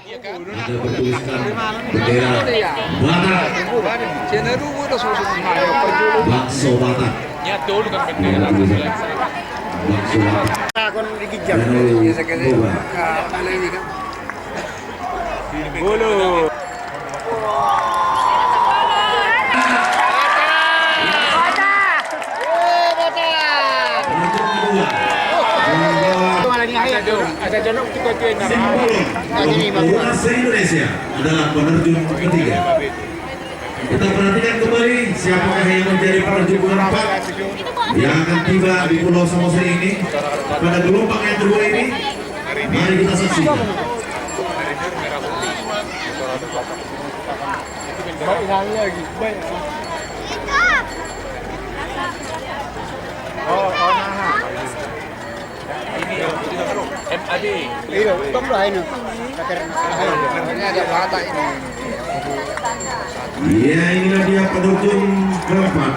ada bertuliskan bendera Batak, bakso Batak. Bakso Batak. Bulu. Timnas Indonesia adalah penerjun ketiga. Kita perhatikan kembali siapakah yang menjadi penerjun keempat yang akan tiba di Pulau Samosir ini pada gelombang yang kedua ini. Mari kita saksikan. MAD. Iya, tunggu ini. Ini ada Batak ini. Ya, inilah dia penerjun keempat.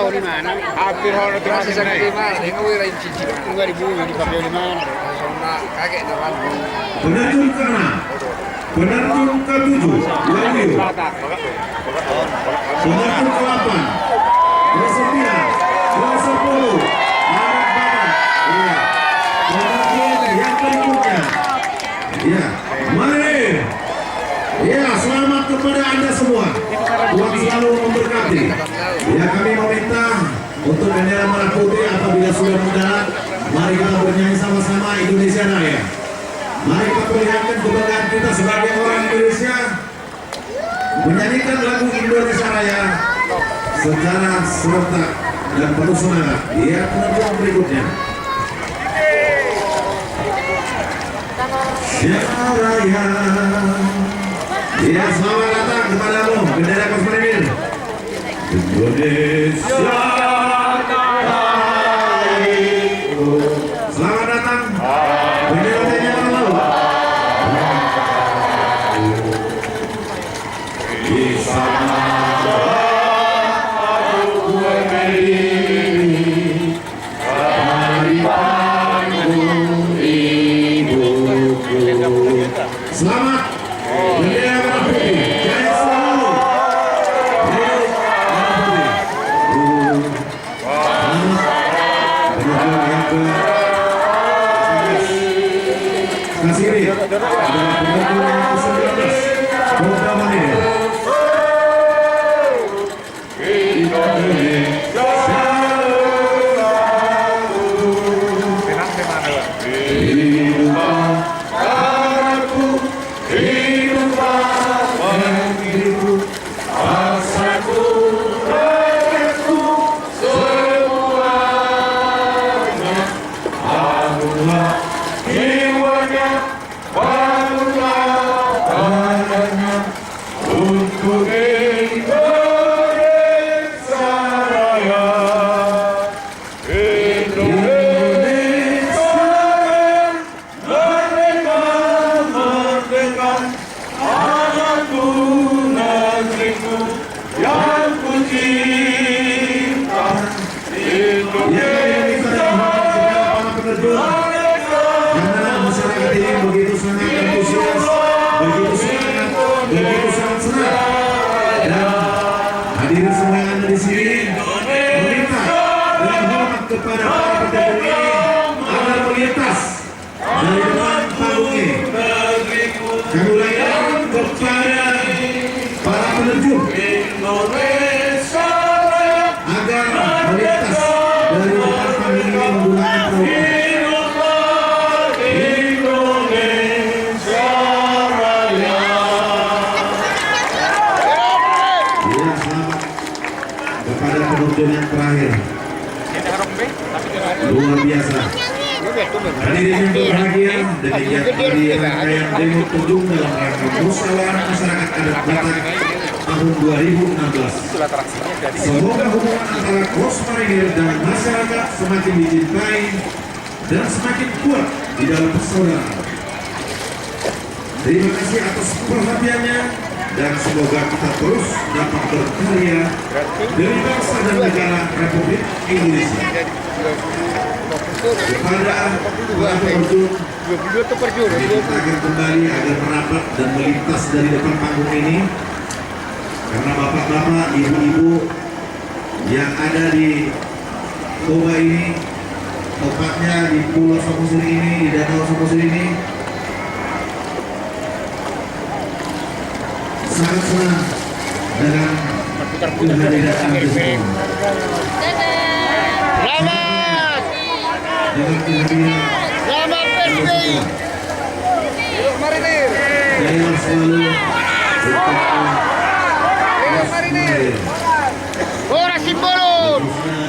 Di mana? Hampir orang itu masih sana di mana? Dengan wilayah cincin. Enggak di bumi di Papua di mana? Kakek teman. Penerjun keenam, penerjun ketujuh, Wahyu. Penerjun ke-8, ke-9, ke-10, Arab Batak. Iya. Penerjun yang berikutnya. Iya, mari. Ya, selamat kepada Anda semua. Tuhan selalu memberkati. Ya, kami meminta untuk bendera merah putih apabila sudah mendarat, mari kita bernyanyi sama-sama Indonesia Raya. Mari kita perlihatkan kebanggaan kita sebagai orang Indonesia, menyanyikan lagu Indonesia Raya secara serentak dan penuh semangat. Ya, penerjun berikutnya. Indonesia Raya. Ya, selamat datang kepadamu, bendera Kos Marinir. Indonesia Raya. Selamat datang, bendera TNI Angkatan Laut. Di sana aku berdiri, dari panggung ibuku. Selamat. Bendera merah putih, jaya selalu. Bendera merah putih. Kasih ini adalah penerjun yang ke-19, Kota Marinir. Hadirin semua yang ada di sini meminta dengan hormat kepada para pedagang ini agar melintas dari depan panggung ini. Kami ulangi kepada para penerjun agar melintas dari depan panggung ini menggunakan perahu. Penerjun yang terakhir luar biasa. Hadirin yang berbahagia, demikian tadi rangkaian demo terjun dalam rangka musyawarah masyarakat adat Batak tahun 2016. Semoga hubungan antara Kos Marinir dan masyarakat semakin dicintai dan semakin kuat di dalam persaudaraan. Terima kasih atas perhatiannya. dan semoga kita terus dapat berkarya demi bangsa dan negara Republik Indonesia. Kepada para pengunjung, 22 tu per jur. kita akan kembali agar merapat dan melintas dari depan panggung ini, karena bapak-bapak, ibu-ibu yang ada di Toba ini, tepatnya di Pulau Samosir ini, di Danau Samosir ini, sangat senang dengan kehadiran Anda semua. Selamat! Dengan kehadiran Selamat PSBI! Marinir. saya selalu berkata, Marinir. Ora Simbolon! khususnya